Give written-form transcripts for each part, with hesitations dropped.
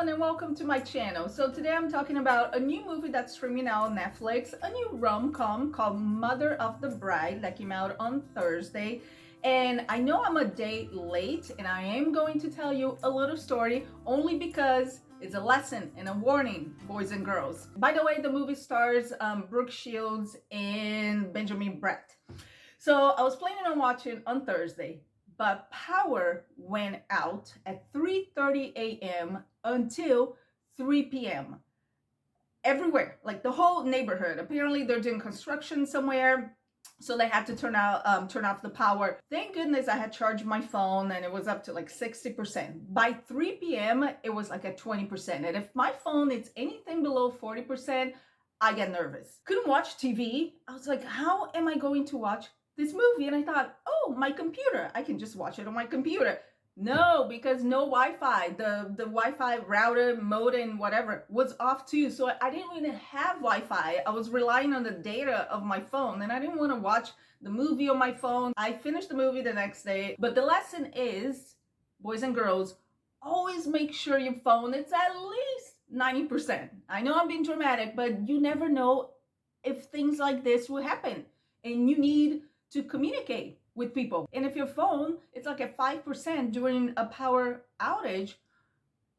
everyone and welcome to my channel. So today I'm talking about a new movie that's streaming out on Netflix, a new rom-com called Mother of the Bride that came out on Thursday. And I know I'm a day late and I am going to tell you a little story only because it's a lesson and a warning, boys and girls. By the way, the movie stars Brooke Shields and Benjamin Bratt. So I was planning on watching on Thursday, but power went out at 3:30 a.m. until 3 p.m. everywhere, like the whole neighborhood. Apparently they're doing construction somewhere, so they had to turn off the power. Thank goodness I had charged my phone and it was up to like 60%. By 3 p.m. it was like at 20%. And if my phone is anything below 40%, I get nervous. Couldn't watch TV. I was like, how am I going to watch this movie? And I thought, oh, my computer, I can just watch it on my computer. No, because no Wi-Fi, the Wi-Fi router, modem, whatever was off too. So I didn't even have Wi-Fi. I was relying on the data of my phone and I didn't want to watch the movie on my phone. I finished the movie the next day. But the lesson is, boys and girls, always make sure your phone is at least 90%. I know I'm being dramatic, but you never know if things like this will happen and you need to communicate with people. And if your phone is like at 5% during a power outage,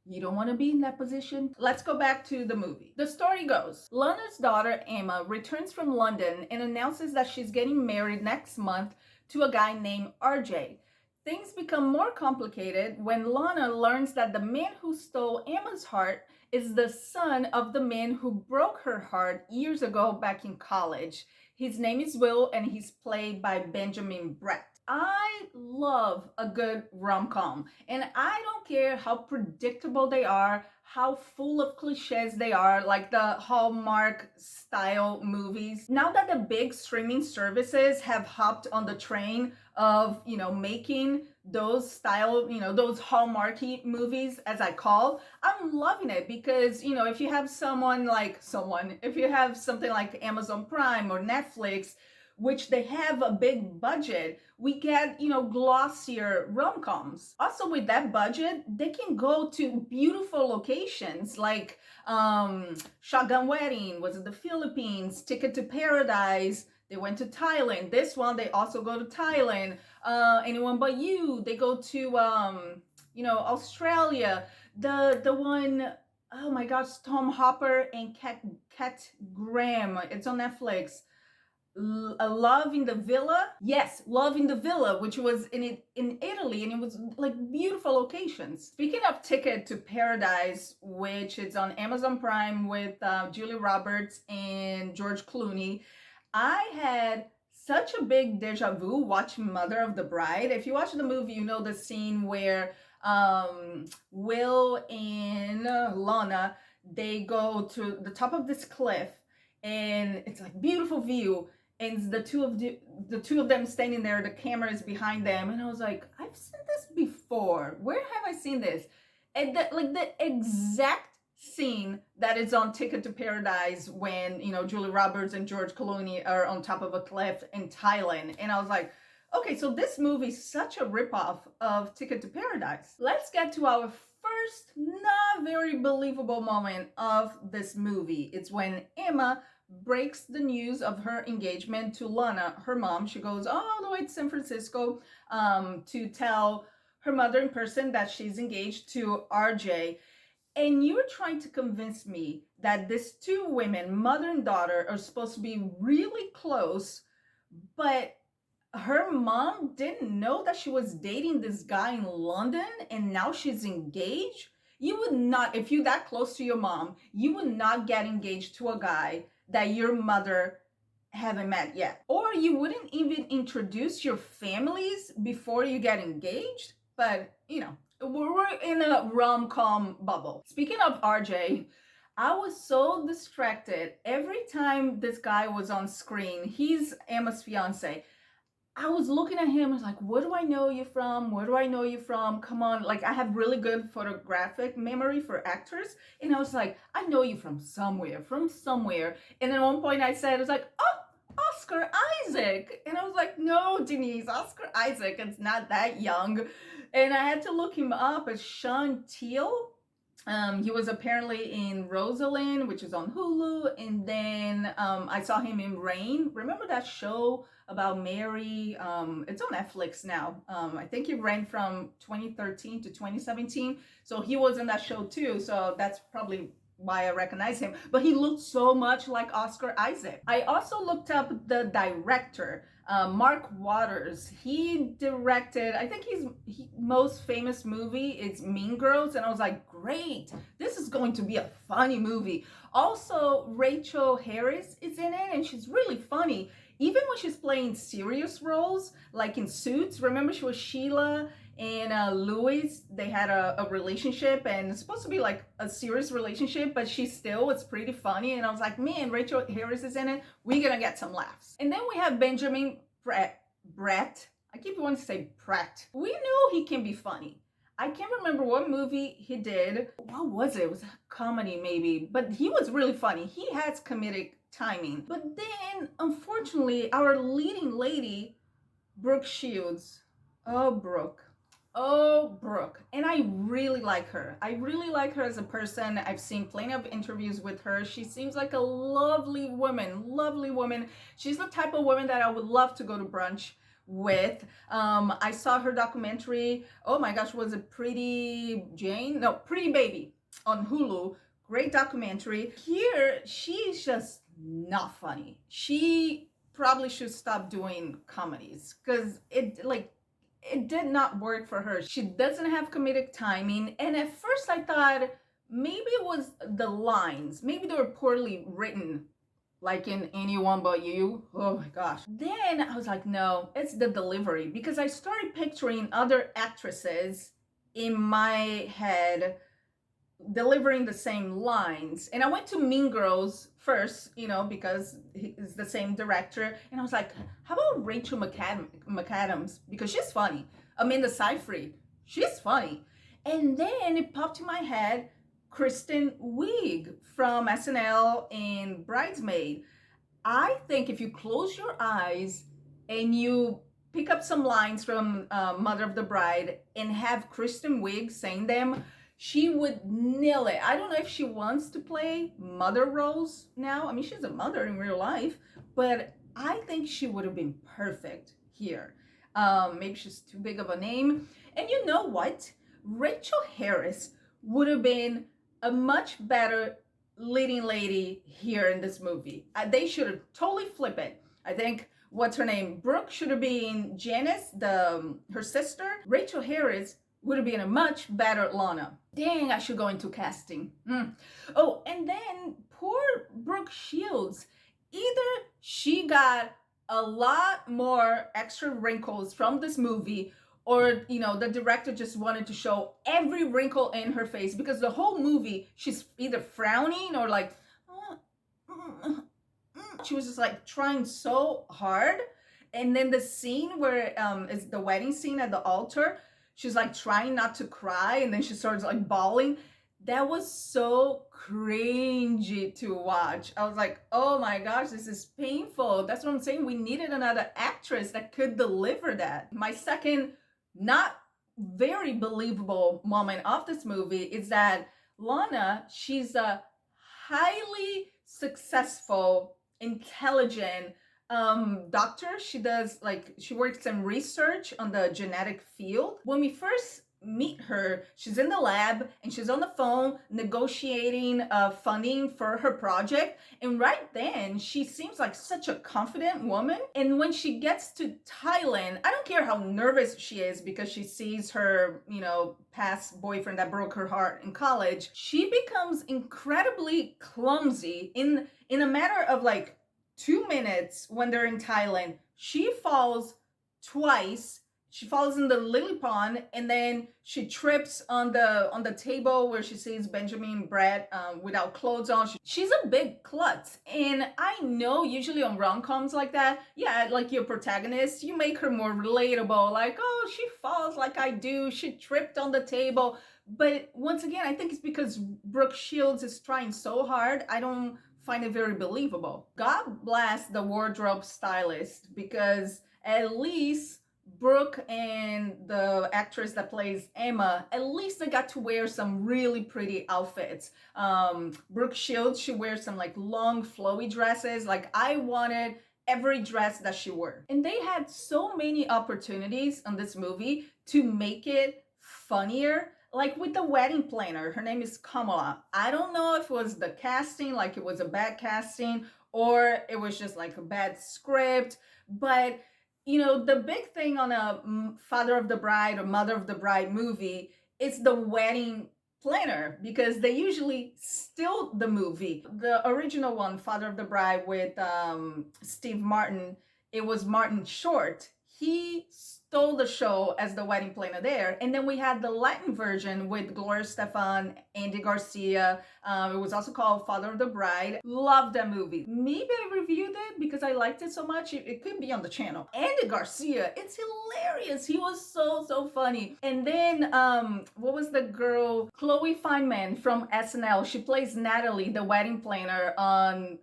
you don't want to be in that position. Let's go back to the movie. The story goes, Lana's daughter Emma returns from London and announces that she's getting married next month to a guy named RJ. Things become more complicated when Lana learns that the man who stole Emma's heart is the son of the man who broke her heart years ago back in college. His name is Will and he's played by Benjamin Bratt. I love a good rom-com and I don't care how predictable they are, how full of cliches they are, like the Hallmark style movies. Now that the big streaming services have hopped on the train of, making those style, those Hallmarky movies, as I call, I'm loving it because, if you have if you have something like Amazon Prime or Netflix, which they have a big budget, we get, glossier rom-coms. Also with that budget, they can go to beautiful locations like Shotgun Wedding was in the Philippines, Ticket to Paradise, they went to Thailand. This one, they also go to Thailand. Anyone But You, they go to, Australia. The one, oh my gosh, Tom Hopper and Kat Graham, it's on Netflix. Love in the Villa. Yes, Love in the Villa, which was in Italy, and it was like beautiful locations. Speaking of Ticket to Paradise, which is on Amazon Prime with Julia Roberts and George Clooney, I had such a big deja vu watching Mother of the Bride. If you watch the movie, you know the scene where Will and Lana, they go to the top of this cliff and it's like beautiful view. And the two of them standing there, the camera is behind them. And I was like, I've seen this before. Where have I seen this? And the exact scene that is on Ticket to Paradise when, Julia Roberts and George Clooney are on top of a cliff in Thailand. And I was like, okay, so this movie is such a ripoff of Ticket to Paradise. Let's get to our first not very believable moment of this movie. It's when Emma breaks the news of her engagement to Lana, her mom. She goes all the way to San Francisco to tell her mother in person that she's engaged to RJ. And you're trying to convince me that these two women, mother and daughter, are supposed to be really close, but her mom didn't know that she was dating this guy in London and now she's engaged? You would not, if you're that close to your mom, you would not get engaged to a guy that your mother haven't met yet. Or you wouldn't even introduce your families before you get engaged. But, we're in a rom-com bubble. Speaking of RJ, I was so distracted. Every time this guy was on screen, he's Emma's fiance, I was looking at him, I was like, where do I know you from? Where do I know you from? Come on. Like, I have really good photographic memory for actors. And I was like, I know you from somewhere. And at one point I said, I was like, oh, Oscar Isaac. And I was like, no, Denise, Oscar Isaac, it's not that young. And I had to look him up as Sean Teal. He was apparently in Rosalind, which is on Hulu, and then I saw him in Rain. Remember that show about Mary? It's on Netflix now. I think he ran from 2013 to 2017, so he was in that show too. So that's probably why I recognize him. But he looked so much like Oscar Isaac. I also looked up the director. Mark Waters. He directed, I think his most famous movie is Mean Girls, and I was like, great, this is going to be a funny movie. Also, Rachel Harris is in it, and she's really funny. Even when she's playing serious roles, like in Suits, remember she was Sheila and Louis, they had a relationship, and it's supposed to be like a serious relationship, but she still was pretty funny. And I was like, man, Rachel Harris is in it, we're gonna get some laughs. And then we have Benjamin Brett. I keep wanting to say Pratt. We know he can be funny. I can't remember what movie he did. What was it? It was a comedy maybe, but he was really funny. He has comedic timing. But then, unfortunately, our leading lady, Brooke Shields. Oh, Brooke. Oh, Brooke. And I really like her. I really like her as a person. I've seen plenty of interviews with her. She seems like a lovely woman. Lovely woman. She's the type of woman that I would love to go to brunch with. I saw her documentary. Oh my gosh, was it Pretty Jane? No, Pretty Baby on Hulu. Great documentary. Here, she's just not funny. She probably should stop doing comedies because it did not work for her. She doesn't have comedic timing. And at first I thought maybe it was the lines. Maybe they were poorly written, like in Anyone But You. Oh my gosh. Then I was like, no, it's the delivery, because I started picturing other actresses in my head delivering the same lines. And I went to Mean Girls first, because it's the same director. And I was like, how about Rachel McAdams? Because she's funny. Amanda Seyfried, she's funny. And then it popped in my head, Kristen Wiig from SNL and Bridesmaid. I think if you close your eyes and you pick up some lines from Mother of the Bride and have Kristen Wiig saying them, she would nail it. I don't know if she wants to play mother roles now. I mean, she's a mother in real life, but I think she would have been perfect here. Maybe she's too big of a name. And you know what? Rachel Harris would have been a much better leading lady here in this movie. They should have totally flipped it. I think, what's her name? Brooke should have been Janice, her sister. Rachel Harris would have been a much better Lana. Dang, I should go into casting. Oh, and then poor Brooke Shields. Either she got a lot more extra wrinkles from this movie, or, the director just wanted to show every wrinkle in her face, because the whole movie, she's either frowning or like, she was just like trying so hard. And then the scene where is the wedding scene at the altar, she's like trying not to cry, and then she starts like bawling. That was so cringy to watch. I was like, oh my gosh, this is painful. That's what I'm saying. We needed another actress that could deliver that. My second not very believable moment of this movie is that Lana, she's a highly successful, intelligent doctor. She works in research on the genetic field. When we first meet her, she's in the lab and she's on the phone negotiating funding for her project, and right then she seems like such a confident woman. And when she gets to Thailand, I don't care how nervous she is because she sees her past boyfriend that broke her heart in college, she becomes incredibly clumsy. In a matter of like 2 minutes, when they're in Thailand, she falls twice. She falls in the lily pond, and then she trips on the table where she sees Benjamin Brett without clothes on. She's a big klutz. And I know usually on rom-coms like that, yeah, like your protagonist, you make her more relatable. Like, oh, she falls like I do. She tripped on the table. But once again, I think it's because Brooke Shields is trying so hard. I don't find it very believable. God bless the wardrobe stylist, because at least Brooke and the actress that plays Emma, at least they got to wear some really pretty outfits. Brooke Shields, she wears some like long flowy dresses. Like I wanted every dress that she wore. And they had so many opportunities on this movie to make it funnier. Like with the wedding planner, her name is Kamala. I don't know if it was the casting, like it was a bad casting, or it was just like a bad script, but you know, the big thing on a Father of the Bride or Mother of the Bride movie is the wedding planner, because they usually steal the movie. The original one, Father of the Bride with Steve Martin, it was Martin Short. He stole the show as the wedding planner there. And then we had the Latin version with Gloria Estefan, Andy Garcia. It was also called Father of the Bride. Love that movie. Maybe I reviewed it because I liked it so much. It could be on the channel. Andy Garcia, it's hilarious. He was so funny. And then, what was the girl? Chloe Fineman from SNL. She plays Natalie, the wedding planner on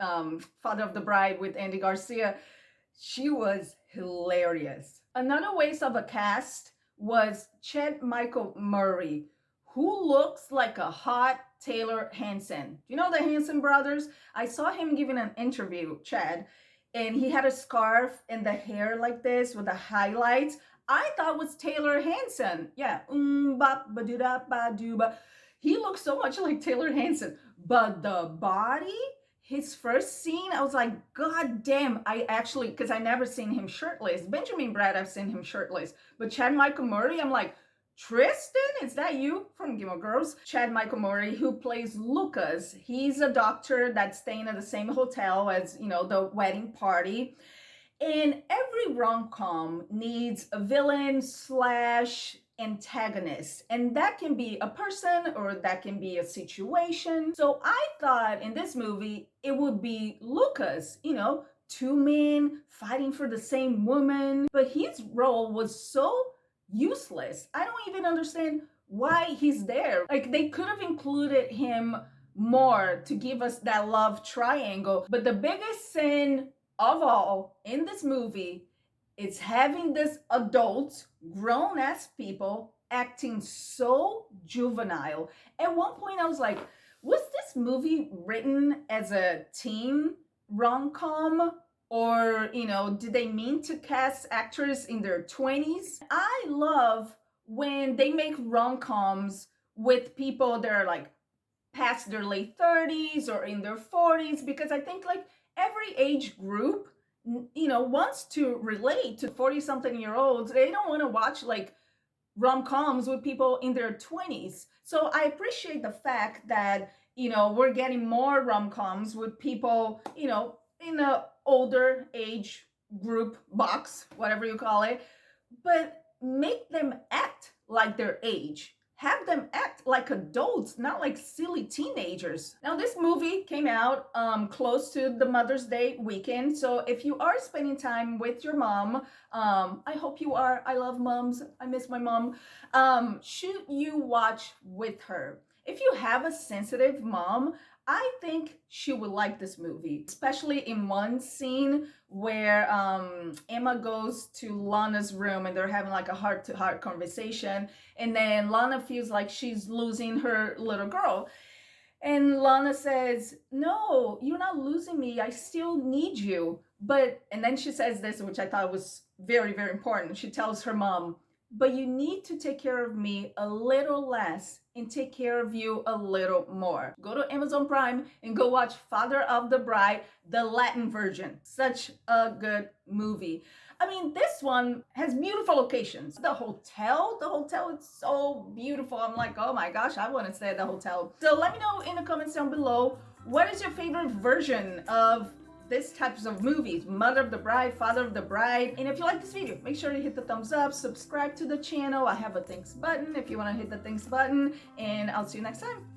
Father of the Bride with Andy Garcia. She was hilarious. Another waste of a cast was Chad Michael Murray, who looks like a hot Taylor Hanson. You know the Hanson brothers? I saw him giving an interview, Chad, and he had a scarf and the hair like this with the highlights. I thought it was Taylor Hanson. Yeah, ba-do-da-ba-do-ba. He looks so much like Taylor Hanson, but the body, his first scene, I was like, God damn, I actually, because I never seen him shirtless. Benjamin Bratt, I've seen him shirtless. But Chad Michael Murray, I'm like, Tristan, is that you from Gilmore Girls? Chad Michael Murray, who plays Lucas. He's a doctor that's staying at the same hotel as, you know, the wedding party. And every rom-com needs a villain slash antagonist, and that can be a person or that can be a situation. So I thought in this movie it would be Lucas, you know, two men fighting for the same woman, but his role was so useless. I don't even understand why he's there. Like they could have included him more to give us that love triangle. But the biggest sin of all in this movie is having this adult, grown-ass people acting so juvenile. At one point I was like, was this movie written as a teen rom-com? Or, you know, did they mean to cast actors in their 20s? I love when they make rom-coms with people that are like past their late 30s or in their 40s, because I think like every age group, you know, wants to relate to 40-something-year-olds. They don't want to watch like rom-coms with people in their 20s. So I appreciate the fact that, you know, we're getting more rom-coms with people, you know, in a older age group box, whatever you call it, but make them act like their age. Have them act like adults, not like silly teenagers. Now, this movie came out close to the Mother's Day weekend. So if you are spending time with your mom, I hope you are. I love moms. I miss my mom. Should you watch with her? If you have a sensitive mom, I think she would like this movie, especially in one scene where Emma goes to Lana's room and they're having like a heart-to-heart conversation, and then Lana feels like she's losing her little girl. And Lana says, no, you're not losing me. I still need you. And then she says this, which I thought was very, very important. She tells her mom, but you need to take care of me a little less and take care of you a little more. Go to Amazon Prime and go watch Father of the Bride, the Latin version. Such a good movie. I mean, this one has beautiful locations. The hotel is so beautiful. I'm like, oh my gosh, I want to stay at the hotel. So let me know in the comments down below, what is your favorite version of this types of movies? Mother of the Bride, Father of the Bride. And if you like this video, make sure to hit the thumbs up, subscribe to the channel. I have a thanks button if you want to hit the thanks button, and I'll see you next time.